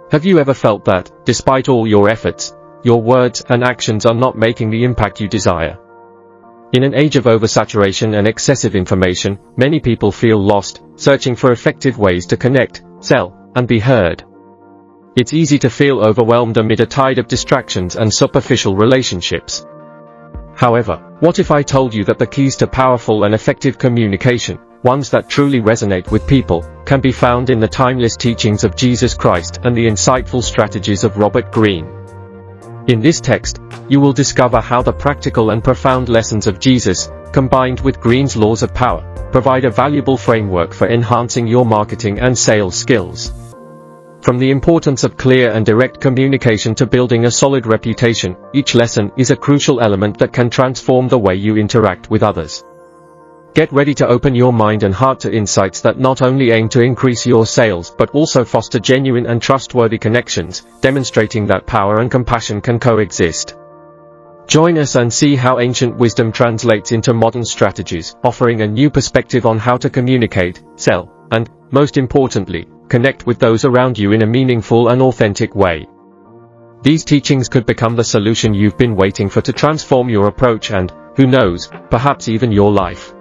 Have you ever felt that, despite all your efforts, your words and actions are not making the impact you desire? In an age of oversaturation and excessive information, many people feel lost, searching for effective ways to connect, sell, and be heard. It's easy to feel overwhelmed amid a tide of distractions and superficial relationships. However, what if I told you that the keys to powerful and effective communication, ones that truly resonate with people, can be found in the timeless teachings of Jesus Christ and the insightful strategies of Robert Greene? In this text, you will discover how the practical and profound lessons of Jesus, combined with Greene's laws of power, provide a valuable framework for enhancing your marketing and sales skills. From the importance of clear and direct communication to building a solid reputation, each lesson is a crucial element that can transform the way you interact with others. Get ready to open your mind and heart to insights that not only aim to increase your sales but also foster genuine and trustworthy connections, demonstrating that power and compassion can coexist. Join us and see how ancient wisdom translates into modern strategies, offering a new perspective on how to communicate, sell, and, most importantly, connect with those around you in a meaningful and authentic way. These teachings could become the solution you've been waiting for to transform your approach and, who knows, perhaps even your life.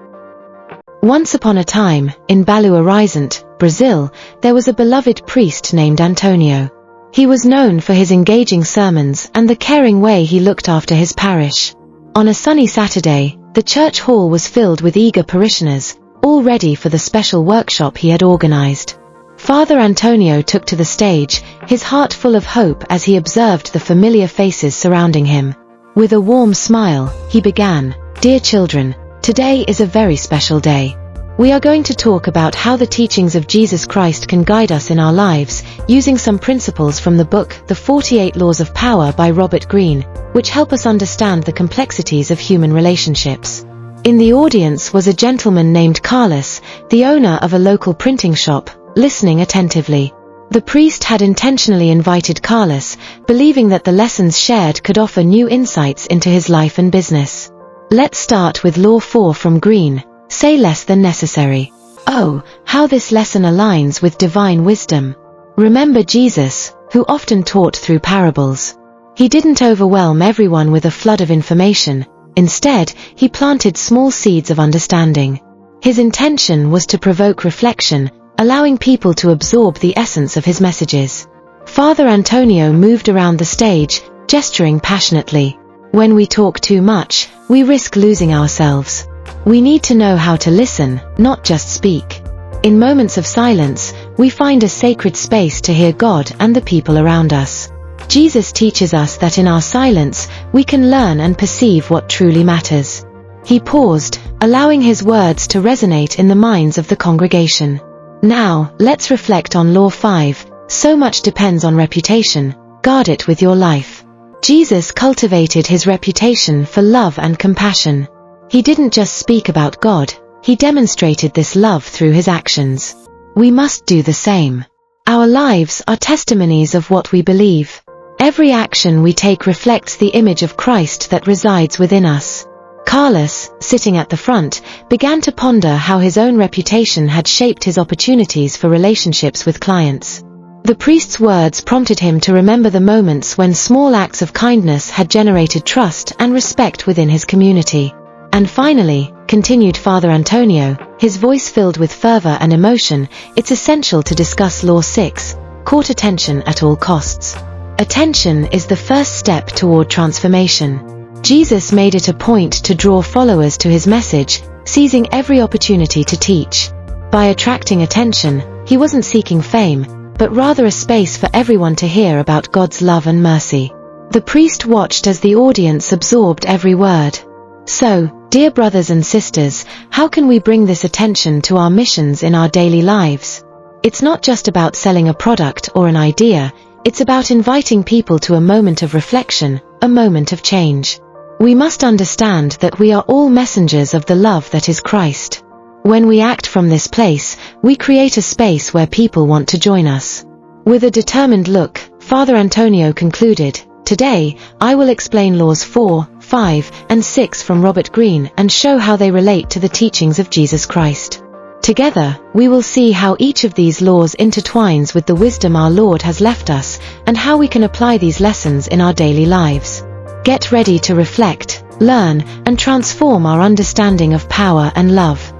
Once upon a time, in Belo Horizonte, Brazil, there was a beloved priest named Antonio. He was known for his engaging sermons and the caring way he looked after his parish. On a sunny Saturday, the church hall was filled with eager parishioners, all ready for the special workshop he had organized. Father Antonio took to the stage, his heart full of hope as he observed the familiar faces surrounding him. With a warm smile, he began, "Dear children, today is a very special day. We are going to talk about how the teachings of Jesus Christ can guide us in our lives, using some principles from the book, The 48 Laws of Power by Robert Greene, which help us understand the complexities of human relationships." In the audience was a gentleman named Carlos, the owner of a local printing shop, listening attentively. The priest had intentionally invited Carlos, believing that the lessons shared could offer new insights into his life and business. Let's start with Law 4 from Greene, say less than necessary. Oh, how this lesson aligns with divine wisdom. Remember Jesus, who often taught through parables. He didn't overwhelm everyone with a flood of information. Instead, he planted small seeds of understanding. His intention was to provoke reflection, allowing people to absorb the essence of his messages. Father Antonio moved around the stage, gesturing passionately. When we talk too much, we risk losing ourselves. We need to know how to listen, not just speak. In moments of silence, we find a sacred space to hear God and the people around us. Jesus teaches us that in our silence, we can learn and perceive what truly matters. He paused, allowing his words to resonate in the minds of the congregation. Now, let's reflect on Law 5, so much depends on reputation, guard it with your life. Jesus cultivated his reputation for love and compassion. He didn't just speak about God, he demonstrated this love through his actions. We must do the same. Our lives are testimonies of what we believe. Every action we take reflects the image of Christ that resides within us. Carlos, sitting at the front, began to ponder how his own reputation had shaped his opportunities for relationships with clients. The priest's words prompted him to remember the moments when small acts of kindness had generated trust and respect within his community. And finally, continued Father Antonio, his voice filled with fervor and emotion, it's essential to discuss Law 6, court attention at all costs. Attention is the first step toward transformation. Jesus made it a point to draw followers to his message, seizing every opportunity to teach. By attracting attention, he wasn't seeking fame, but rather a space for everyone to hear about God's love and mercy. The priest watched as the audience absorbed every word. So, dear brothers and sisters, how can we bring this attention to our missions in our daily lives? It's not just about selling a product or an idea, it's about inviting people to a moment of reflection, a moment of change. We must understand that we are all messengers of the love that is Christ. When we act from this place, we create a space where people want to join us. With a determined look, Father Antonio concluded, "Today, I will explain Laws 4, 5, and 6 from Robert Greene and show how they relate to the teachings of Jesus Christ. Together, we will see how each of these laws intertwines with the wisdom our Lord has left us, and how we can apply these lessons in our daily lives. Get ready to reflect, learn, and transform our understanding of power and love.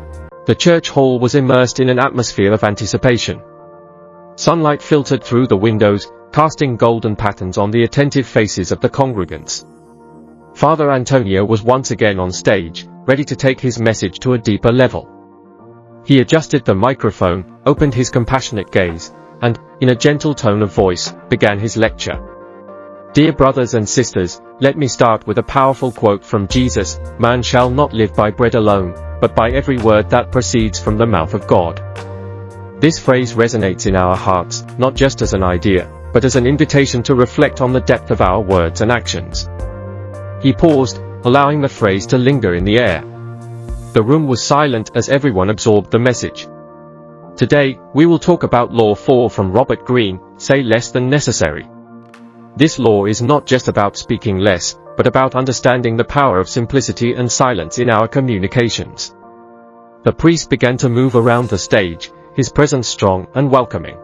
The church hall was immersed in an atmosphere of anticipation. Sunlight filtered through the windows, casting golden patterns on the attentive faces of the congregants. Father Antonio was once again on stage, ready to take his message to a deeper level. He adjusted the microphone, opened his compassionate gaze, and, in a gentle tone of voice, began his lecture. Dear brothers and sisters, let me start with a powerful quote from Jesus: "Man shall not live by bread alone, but by every word that proceeds from the mouth of God." This phrase resonates in our hearts, not just as an idea, but as an invitation to reflect on the depth of our words and actions. He paused, allowing the phrase to linger in the air. The room was silent as everyone absorbed the message. Today, we will talk about Law 4 from Robert Greene: say less than necessary. This law is not just about speaking less, but about understanding the power of simplicity and silence in our communications. The priest began to move around the stage, his presence strong and welcoming.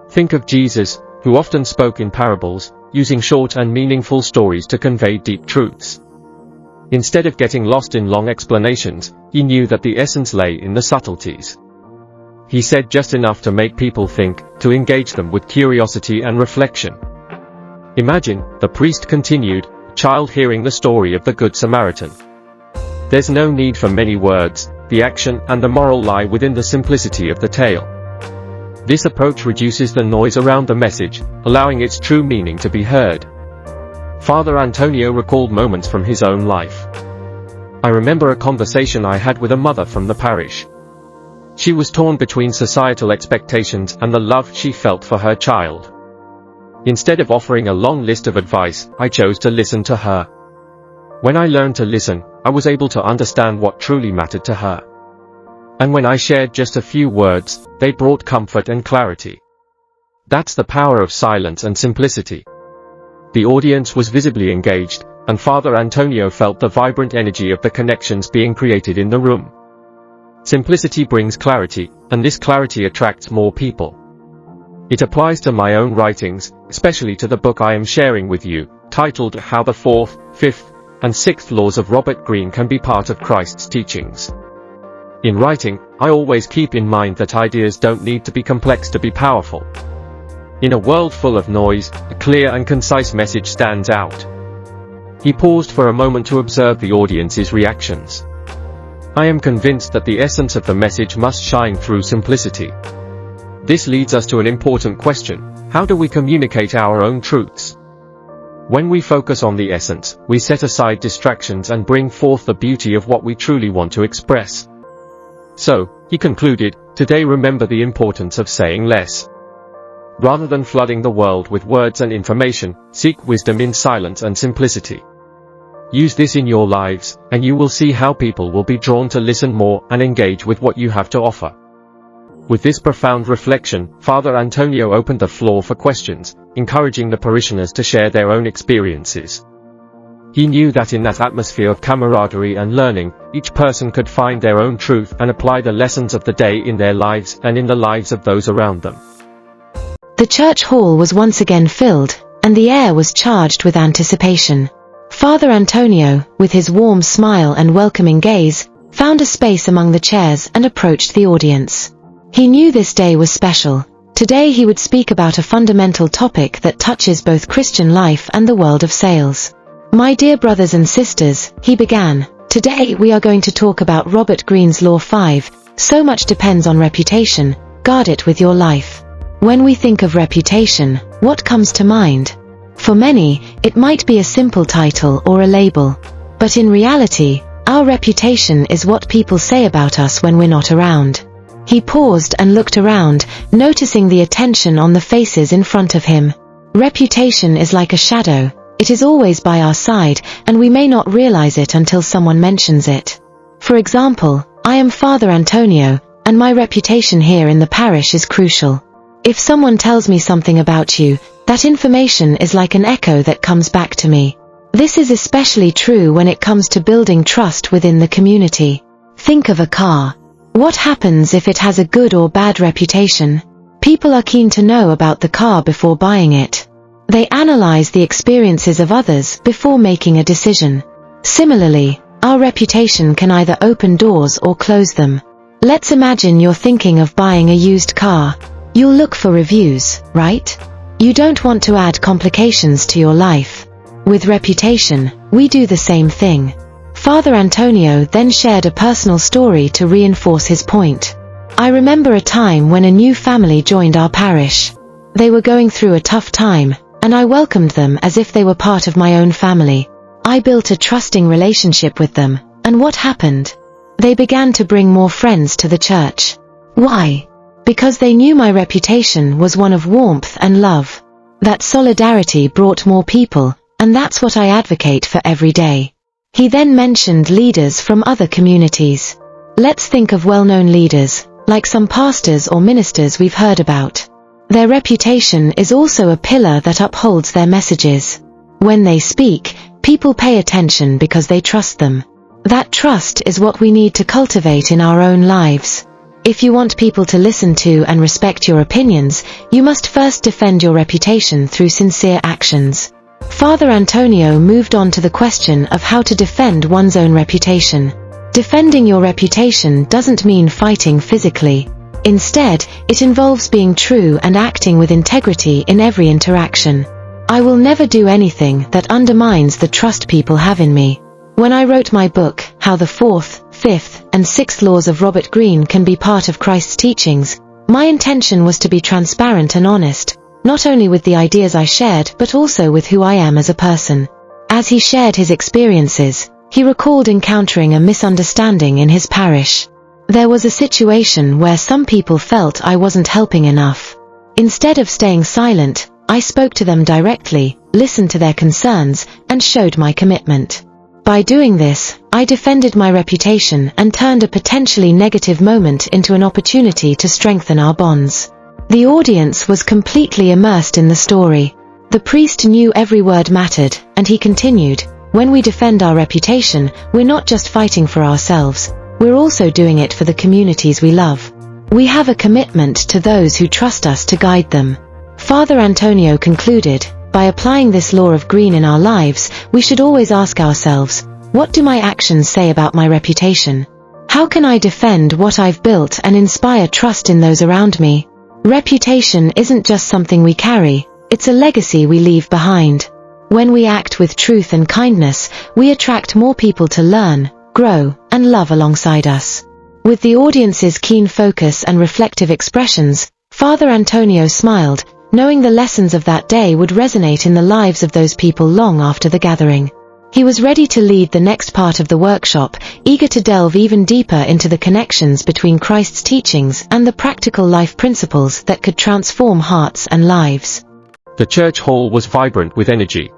Think of Jesus, who often spoke in parables, using short and meaningful stories to convey deep truths. Instead of getting lost in long explanations, he knew that the essence lay in the subtleties. He said just enough to make people think, to engage them with curiosity and reflection. Imagine, the priest continued, a child hearing the story of the Good Samaritan. There's no need for many words, the action and the moral lie within the simplicity of the tale. This approach reduces the noise around the message, allowing its true meaning to be heard. Father Antonio recalled moments from his own life. I remember a conversation I had with a mother from the parish. She was torn between societal expectations and the love she felt for her child. Instead of offering a long list of advice, I chose to listen to her. When I learned to listen, I was able to understand what truly mattered to her. And when I shared just a few words, they brought comfort and clarity. That's the power of silence and simplicity. The audience was visibly engaged, and Father Antonio felt the vibrant energy of the connections being created in the room. Simplicity brings clarity, and this clarity attracts more people. It applies to my own writings, especially to the book I am sharing with you, titled How the Fourth, Fifth, and Sixth Laws of Robert Greene Can Be Part of Christ's Teachings. In writing, I always keep in mind that ideas don't need to be complex to be powerful. In a world full of noise, a clear and concise message stands out. He paused for a moment to observe the audience's reactions. I am convinced that the essence of the message must shine through simplicity. This leads us to an important question: how do we communicate our own truths? When we focus on the essence, we set aside distractions and bring forth the beauty of what we truly want to express. So, he concluded, today remember the importance of saying less. Rather than flooding the world with words and information, seek wisdom in silence and simplicity. Use this in your lives, and you will see how people will be drawn to listen more and engage with what you have to offer. With this profound reflection, Father Antonio opened the floor for questions, encouraging the parishioners to share their own experiences. He knew that in that atmosphere of camaraderie and learning, each person could find their own truth and apply the lessons of the day in their lives and in the lives of those around them. The church hall was once again filled, and the air was charged with anticipation. Father Antonio, with his warm smile and welcoming gaze, found a space among the chairs and approached the audience. He knew this day was special. Today he would speak about a fundamental topic that touches both Christian life and the world of sales. My dear brothers and sisters, he began, today we are going to talk about Robert Greene's Law 5, so much depends on reputation, guard it with your life. When we think of reputation, what comes to mind? For many, it might be a simple title or a label. But in reality, our reputation is what people say about us when we're not around. He paused and looked around, noticing the attention on the faces in front of him. Reputation is like a shadow. It is always by our side, and we may not realize it until someone mentions it. For example, I am Father Antonio, and my reputation here in the parish is crucial. If someone tells me something about you, that information is like an echo that comes back to me. This is especially true when it comes to building trust within the community. Think of a car. What happens if it has a good or bad reputation? People are keen to know about the car before buying it. They analyze the experiences of others before making a decision. Similarly, our reputation can either open doors or close them. Let's imagine you're thinking of buying a used car. You'll look for reviews, right? You don't want to add complications to your life. With reputation, we do the same thing. Father Antonio then shared a personal story to reinforce his point. I remember a time when a new family joined our parish. They were going through a tough time, and I welcomed them as if they were part of my own family. I built a trusting relationship with them, and what happened? They began to bring more friends to the church. Why? Because they knew my reputation was one of warmth and love. That solidarity brought more people, and that's what I advocate for every day. He then mentioned leaders from other communities. Let's think of well-known leaders, like some pastors or ministers we've heard about. Their reputation is also a pillar that upholds their messages. When they speak, people pay attention because they trust them. That trust is what we need to cultivate in our own lives. If you want people to listen to and respect your opinions, you must first defend your reputation through sincere actions. Father Antonio moved on to the question of how to defend one's own reputation. Defending your reputation doesn't mean fighting physically. Instead, it involves being true and acting with integrity in every interaction. I will never do anything that undermines the trust people have in me. When I wrote my book, How the Fourth, Fifth, and Sixth Laws of Robert Greene Can Be Part of Christ's Teachings, my intention was to be transparent and honest, not only with the ideas I shared but also with who I am as a person. As he shared his experiences, he recalled encountering a misunderstanding in his parish. There was a situation where some people felt I wasn't helping enough. Instead of staying silent, I spoke to them directly, listened to their concerns, and showed my commitment. By doing this, I defended my reputation and turned a potentially negative moment into an opportunity to strengthen our bonds. The audience was completely immersed in the story. The priest knew every word mattered, and he continued, "When we defend our reputation, we're not just fighting for ourselves, we're also doing it for the communities we love. We have a commitment to those who trust us to guide them." Father Antonio concluded, by applying this law of Greene in our lives, we should always ask ourselves, what do my actions say about my reputation? How can I defend what I've built and inspire trust in those around me? Reputation isn't just something we carry, it's a legacy we leave behind. When we act with truth and kindness, we attract more people to learn, grow, and love alongside us. With the audience's keen focus and reflective expressions, Father Antonio smiled, knowing the lessons of that day would resonate in the lives of those people long after the gathering. He was ready to lead the next part of the workshop, eager to delve even deeper into the connections between Christ's teachings and the practical life principles that could transform hearts and lives. The church hall was vibrant with energy.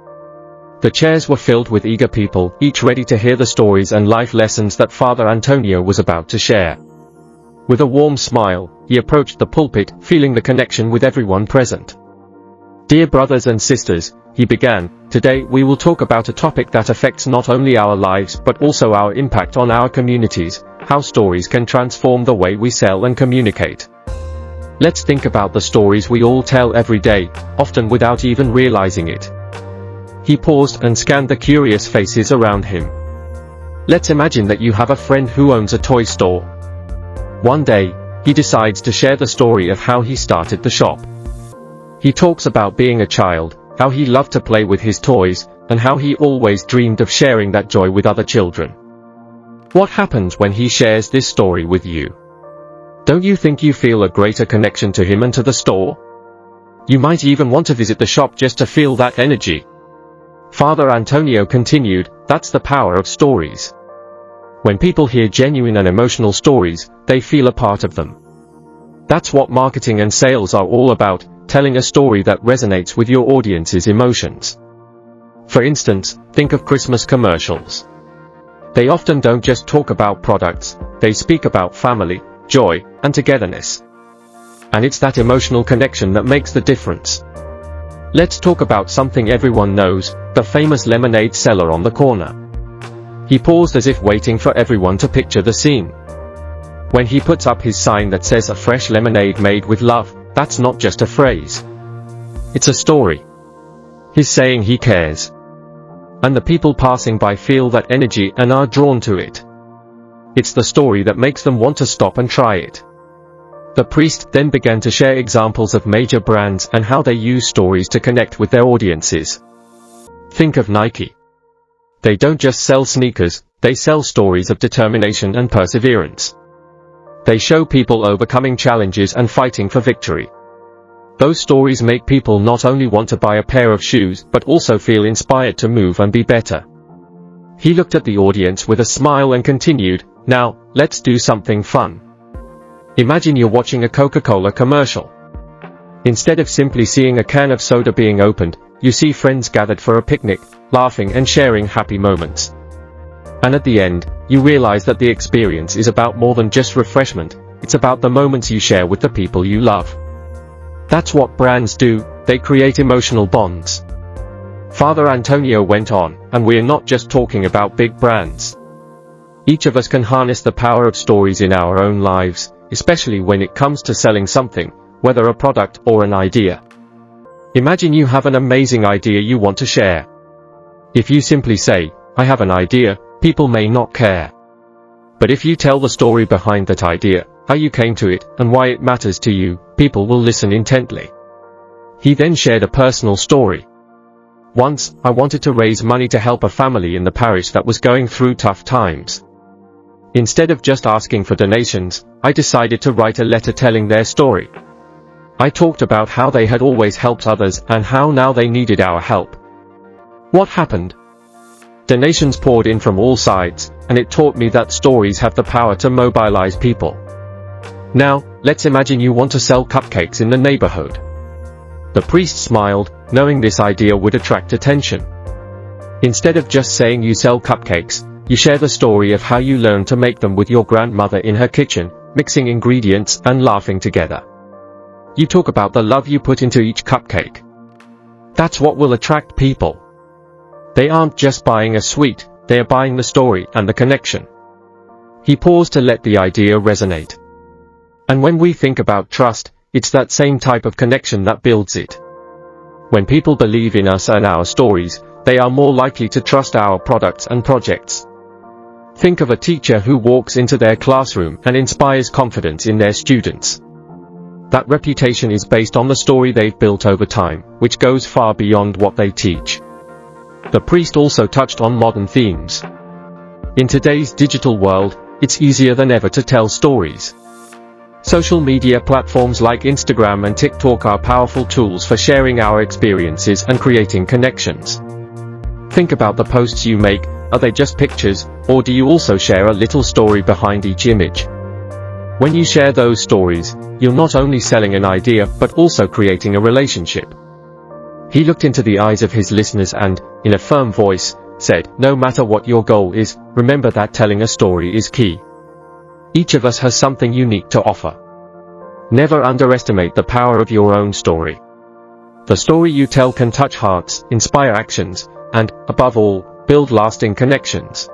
The chairs were filled with eager people, each ready to hear the stories and life lessons that Father Antonio was about to share. With a warm smile, he approached the pulpit, feeling the connection with everyone present. "Dear brothers and sisters," he began, "today we will talk about a topic that affects not only our lives but also our impact on our communities, how stories can transform the way we sell and communicate. Let's think about the stories we all tell every day, often without even realizing it." He paused and scanned the curious faces around him. Let's imagine that you have a friend who owns a toy store. One day, he decides to share the story of how he started the shop. He talks about being a child, how he loved to play with his toys, and how he always dreamed of sharing that joy with other children. What happens when he shares this story with you? Don't you think you feel a greater connection to him and to the store? You might even want to visit the shop just to feel that energy. Father Antonio continued, "That's the power of stories. When people hear genuine and emotional stories, they feel a part of them. That's what marketing and sales are all about, telling a story that resonates with your audience's emotions. For instance, think of Christmas commercials. They often don't just talk about products, they speak about family, joy, and togetherness. And it's that emotional connection that makes the difference. Let's talk about something everyone knows, the famous lemonade seller on the corner." He paused as if waiting for everyone to picture the scene. When he puts up his sign that says a fresh lemonade made with love, that's not just a phrase. It's a story. He's saying he cares. And the people passing by feel that energy and are drawn to it. It's the story that makes them want to stop and try it. The priest then began to share examples of major brands and how they use stories to connect with their audiences. Think of Nike. They don't just sell sneakers, they sell stories of determination and perseverance. They show people overcoming challenges and fighting for victory. Those stories make people not only want to buy a pair of shoes but also feel inspired to move and be better. He looked at the audience with a smile and continued, "Now, let's do something fun. Imagine you're watching a Coca-Cola commercial. Instead of simply seeing a can of soda being opened, you see friends gathered for a picnic, laughing and sharing happy moments. And at the end, you realize that the experience is about more than just refreshment, it's about the moments you share with the people you love." That's what brands do, they create emotional bonds. Father Antonio went on, and we're not just talking about big brands. Each of us can harness the power of stories in our own lives, especially when it comes to selling something, whether a product or an idea. Imagine you have an amazing idea you want to share. If you simply say, "I have an idea," people may not care. But if you tell the story behind that idea, how you came to it, and why it matters to you, people will listen intently. He then shared a personal story. "Once, I wanted to raise money to help a family in the parish that was going through tough times. Instead of just asking for donations, I decided to write a letter telling their story. I talked about how they had always helped others and how now they needed our help. What happened? Donations poured in from all sides, and it taught me that stories have the power to mobilize people. Now, let's imagine you want to sell cupcakes in the neighborhood." The priest smiled, knowing this idea would attract attention. Instead of just saying you sell cupcakes, you share the story of how you learned to make them with your grandmother in her kitchen, mixing ingredients and laughing together. You talk about the love you put into each cupcake. That's what will attract people. They aren't just buying a sweet, they are buying the story and the connection. He paused to let the idea resonate. And when we think about trust, it's that same type of connection that builds it. When people believe in us and our stories, they are more likely to trust our products and projects. Think of a teacher who walks into their classroom and inspires confidence in their students. That reputation is based on the story they've built over time, which goes far beyond what they teach. The priest also touched on modern themes. In today's digital world, it's easier than ever to tell stories. Social media platforms like Instagram and TikTok are powerful tools for sharing our experiences and creating connections. Think about the posts you make, are they just pictures, or do you also share a little story behind each image? When you share those stories, you're not only selling an idea but also creating a relationship. He looked into the eyes of his listeners and, in a firm voice, said, "No matter what your goal is, remember that telling a story is key. Each of us has something unique to offer. Never underestimate the power of your own story. The story you tell can touch hearts, inspire actions, and, above all, build lasting connections."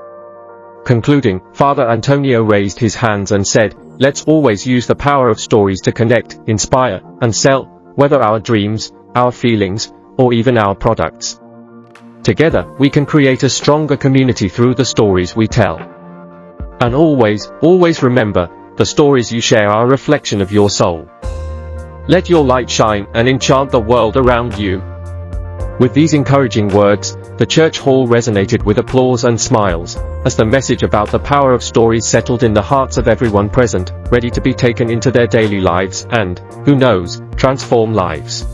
Concluding, Father Antonio raised his hands and said, "Let's always use the power of stories to connect, inspire, and sell, whether our dreams, our feelings, or even our products. Together, we can create a stronger community through the stories we tell. And always remember, the stories you share are a reflection of your soul. Let your light shine and enchant the world around you." With these encouraging words, the church hall resonated with applause and smiles, as the message about the power of stories settled in the hearts of everyone present, ready to be taken into their daily lives and, who knows, transform lives.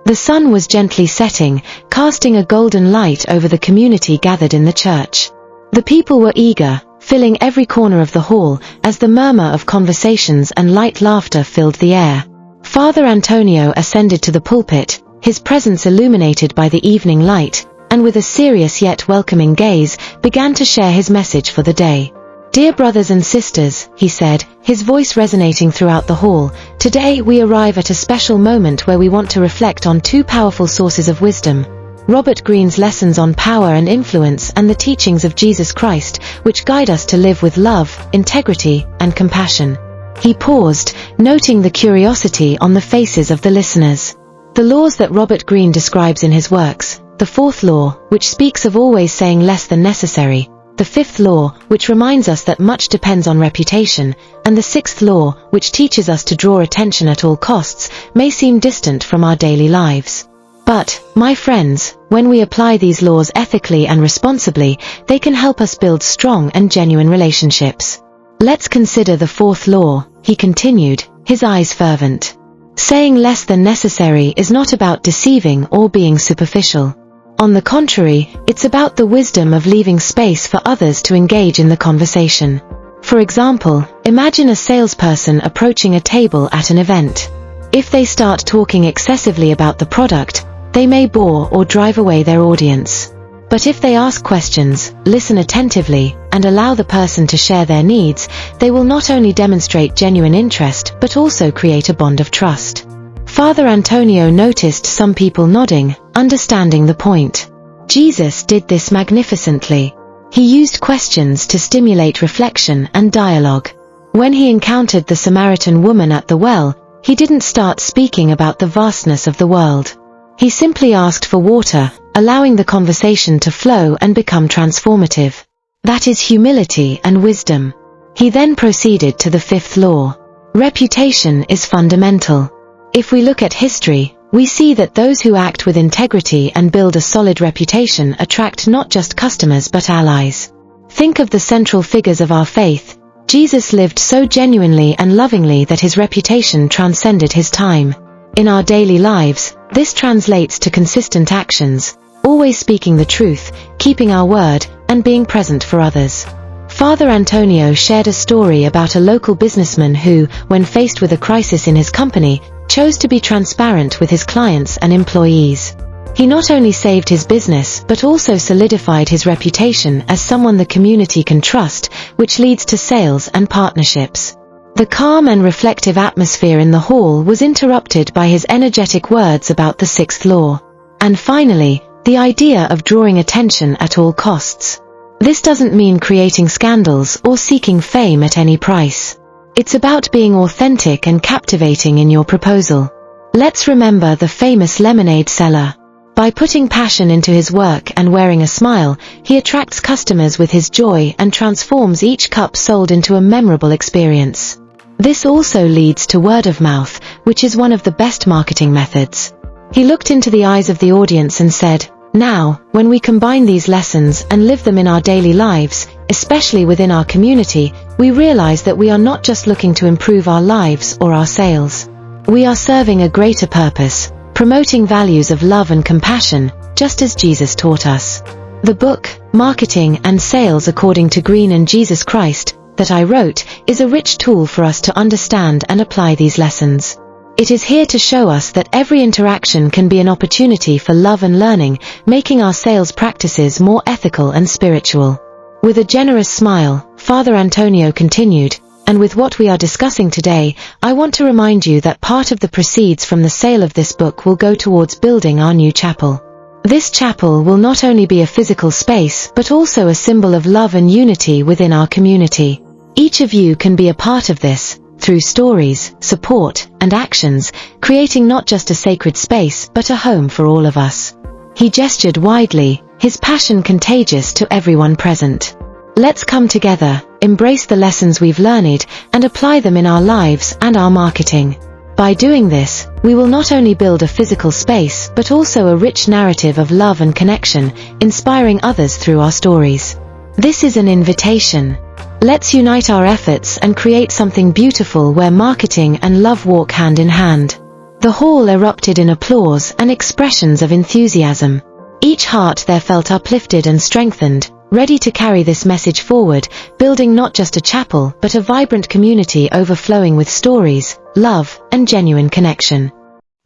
The sun was gently setting, casting a golden light over the community gathered in the church. The people were eager, filling every corner of the hall, as the murmur of conversations and light laughter filled the air. Father Antonio ascended to the pulpit, his presence illuminated by the evening light, and with a serious yet welcoming gaze, began to share his message for the day. "Dear brothers and sisters," he said, his voice resonating throughout the hall, "today we arrive at a special moment where we want to reflect on two powerful sources of wisdom, Robert Greene's lessons on power and influence, and the teachings of Jesus Christ, which guide us to live with love, integrity, and compassion. He paused, noting the curiosity on the faces of the listeners. The laws that Robert Greene describes in his works, the fourth law, which speaks of always saying less than necessary, the fifth law, which reminds us that much depends on reputation, and the sixth law, which teaches us to draw attention at all costs, may seem distant from our daily lives. But, my friends, when we apply these laws ethically and responsibly, they can help us build strong and genuine relationships. Let's consider the fourth law, he continued, his eyes fervent. Saying less than necessary is not about deceiving or being superficial. On the contrary, it's about the wisdom of leaving space for others to engage in the conversation. For example, imagine a salesperson approaching a table at an event. If they start talking excessively about the product, they may bore or drive away their audience. But if they ask questions, listen attentively, and allow the person to share their needs, they will not only demonstrate genuine interest but also create a bond of trust. Father Antonio noticed some people nodding, understanding the point. Jesus did this magnificently. He used questions to stimulate reflection and dialogue. When he encountered the Samaritan woman at the well, he didn't start speaking about the vastness of the world. He simply asked for water, allowing the conversation to flow and become transformative. That is humility and wisdom. He then proceeded to the fifth law. Reputation is fundamental. If we look at history, we see that those who act with integrity and build a solid reputation attract not just customers but allies. Think of the central figures of our faith. Jesus lived so genuinely and lovingly that his reputation transcended his time. In our daily lives, this translates to consistent actions, always speaking the truth, keeping our word, and being present for others. Father Antonio shared a story about a local businessman who, when faced with a crisis in his company, chose to be transparent with his clients and employees. He not only saved his business but also solidified his reputation as someone the community can trust, which leads to sales and partnerships. The calm and reflective atmosphere in the hall was interrupted by his energetic words about the sixth law. And finally, the idea of drawing attention at all costs. This doesn't mean creating scandals or seeking fame at any price. It's about being authentic and captivating in your proposal. Let's remember the famous lemonade seller. By putting passion into his work and wearing a smile, he attracts customers with his joy and transforms each cup sold into a memorable experience. This also leads to word of mouth, which is one of the best marketing methods. He looked into the eyes of the audience and said, "Now, when we combine these lessons and live them in our daily lives, especially within our community, we realize that we are not just looking to improve our lives or our sales. We are serving a greater purpose, promoting values of love and compassion, just as Jesus taught us." The book, Marketing and Sales According to Greene and Jesus Christ, that I wrote, is a rich tool for us to understand and apply these lessons. It is here to show us that every interaction can be an opportunity for love and learning, making our sales practices more ethical and spiritual. With a generous smile, Father Antonio continued, "And with what we are discussing today, I want to remind you that part of the proceeds from the sale of this book will go towards building our new chapel. This chapel will not only be a physical space but also a symbol of love and unity within our community. Each of you can be a part of this, through stories, support, and actions, creating not just a sacred space but a home for all of us." He gestured widely, his passion contagious to everyone present. Let's come together, embrace the lessons we've learned, and apply them in our lives and our marketing. By doing this, we will not only build a physical space but also a rich narrative of love and connection, inspiring others through our stories. This is an invitation. Let's unite our efforts and create something beautiful where marketing and love walk hand in hand. The hall erupted in applause and expressions of enthusiasm. Each heart there felt uplifted and strengthened, ready to carry this message forward, building not just a chapel but a vibrant community overflowing with stories, love, and genuine connection.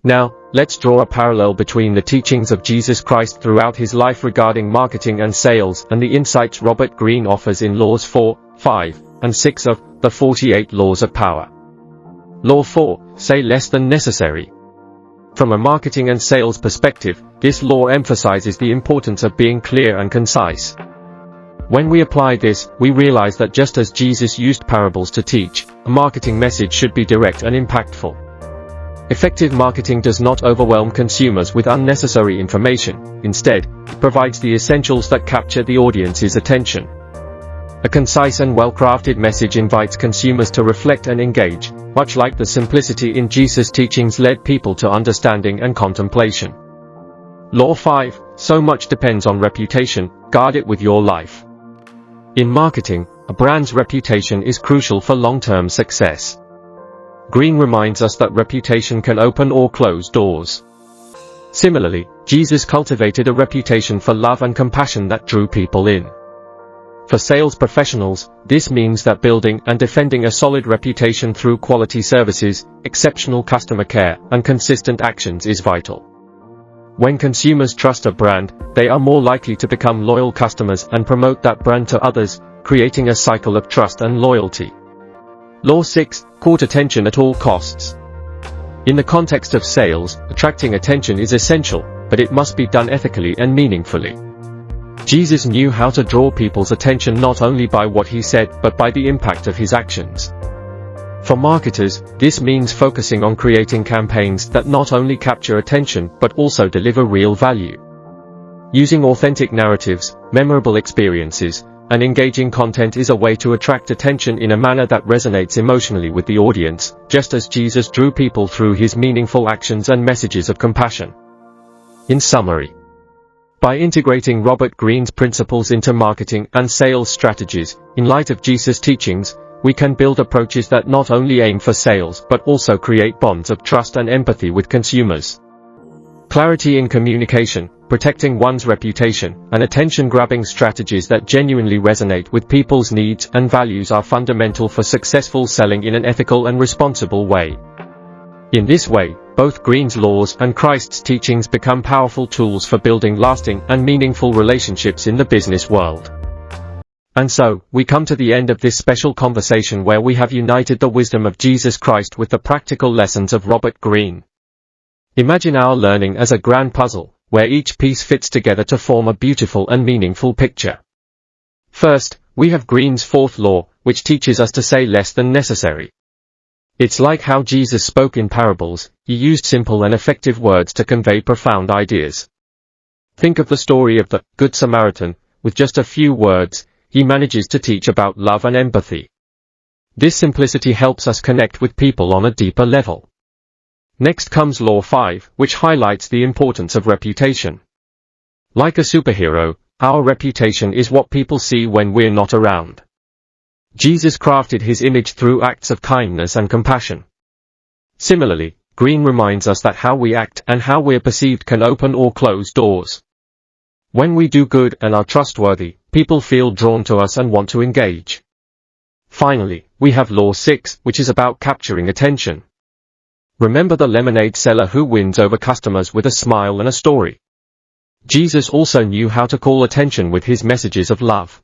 Now, let's draw a parallel between the teachings of Jesus Christ throughout his life regarding marketing and sales and the insights Robert Greene offers in Laws 4, 5, and 6 of the 48 Laws of Power. Law 4, say less than necessary. From a marketing and sales perspective, this law emphasizes the importance of being clear and concise. When we apply this, we realize that just as Jesus used parables to teach, a marketing message should be direct and impactful. Effective marketing does not overwhelm consumers with unnecessary information. Instead, it provides the essentials that capture the audience's attention. A concise and well-crafted message invites consumers to reflect and engage, much like the simplicity in Jesus' teachings led people to understanding and contemplation. Law 5. So much depends on reputation, guard it with your life. In marketing, a brand's reputation is crucial for long-term success. Greene reminds us that reputation can open or close doors. Similarly, Jesus cultivated a reputation for love and compassion that drew people in. For sales professionals, this means that building and defending a solid reputation through quality services, exceptional customer care, and consistent actions is vital. When consumers trust a brand, they are more likely to become loyal customers and promote that brand to others, creating a cycle of trust and loyalty. Law 6. Court attention at all costs. In the context of sales, attracting attention is essential, but it must be done ethically and meaningfully. Jesus knew how to draw people's attention not only by what he said, but by the impact of his actions. For marketers, this means focusing on creating campaigns that not only capture attention, but also deliver real value. Using authentic narratives, memorable experiences, and engaging content is a way to attract attention in a manner that resonates emotionally with the audience, just as Jesus drew people through his meaningful actions and messages of compassion. In summary, by integrating Robert Greene's principles into marketing and sales strategies, in light of Jesus' teachings, we can build approaches that not only aim for sales but also create bonds of trust and empathy with consumers. Clarity in communication, protecting one's reputation, and attention-grabbing strategies that genuinely resonate with people's needs and values are fundamental for successful selling in an ethical and responsible way. In this way, both Greene's laws and Christ's teachings become powerful tools for building lasting and meaningful relationships in the business world. And so, we come to the end of this special conversation where we have united the wisdom of Jesus Christ with the practical lessons of Robert Greene. Imagine our learning as a grand puzzle, where each piece fits together to form a beautiful and meaningful picture. First, we have Greene's fourth law, which teaches us to say less than necessary. It's like how Jesus spoke in parables. He used simple and effective words to convey profound ideas. Think of the story of the Good Samaritan. With just a few words, he manages to teach about love and empathy. This simplicity helps us connect with people on a deeper level. Next comes Law 5, which highlights the importance of reputation. Like a superhero, our reputation is what people see when we're not around. Jesus crafted his image through acts of kindness and compassion. Similarly, Greene reminds us that how we act and how we're perceived can open or close doors. When we do good and are trustworthy, people feel drawn to us and want to engage. Finally, we have Law 6, which is about capturing attention. Remember the lemonade seller who wins over customers with a smile and a story. Jesus also knew how to call attention with his messages of love.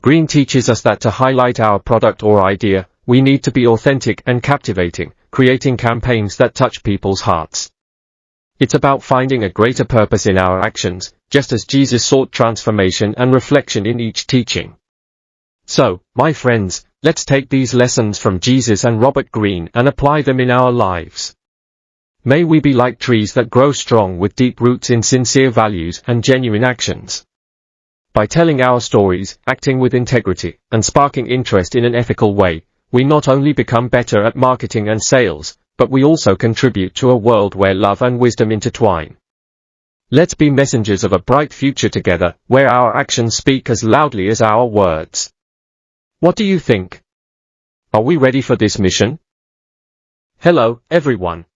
Greene teaches us that to highlight our product or idea, we need to be authentic and captivating, creating campaigns that touch people's hearts. It's about finding a greater purpose in our actions, just as Jesus sought transformation and reflection in each teaching. So, my friends, let's take these lessons from Jesus and Robert Greene and apply them in our lives. May we be like trees that grow strong with deep roots in sincere values and genuine actions. By telling our stories, acting with integrity, and sparking interest in an ethical way, we not only become better at marketing and sales, but we also contribute to a world where love and wisdom intertwine. Let's be messengers of a bright future together, where our actions speak as loudly as our words. What do you think? Are we ready for this mission? Hello, everyone.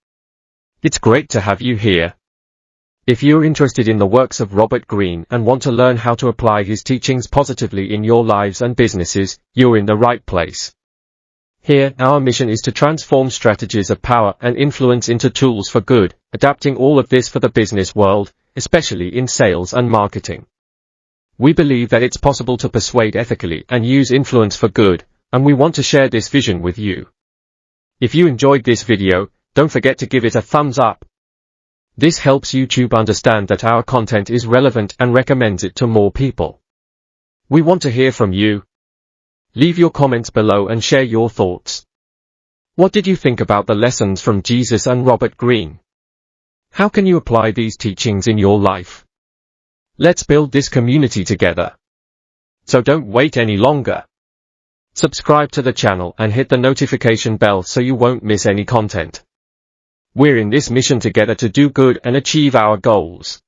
It's great to have you here. If you're interested in the works of Robert Greene and want to learn how to apply his teachings positively in your lives and businesses, you're in the right place. Here, our mission is to transform strategies of power and influence into tools for good, adapting all of this for the business world, especially in sales and marketing. We believe that it's possible to persuade ethically and use influence for good, and we want to share this vision with you. If you enjoyed this video, don't forget to give it a thumbs up. This helps YouTube understand that our content is relevant and recommends it to more people. We want to hear from you. Leave your comments below and share your thoughts. What did you think about the lessons from Jesus and Robert Greene? How can you apply these teachings in your life? Let's build this community together. So don't wait any longer. Subscribe to the channel and hit the notification bell so you won't miss any content. We're in this mission together to do good and achieve our goals.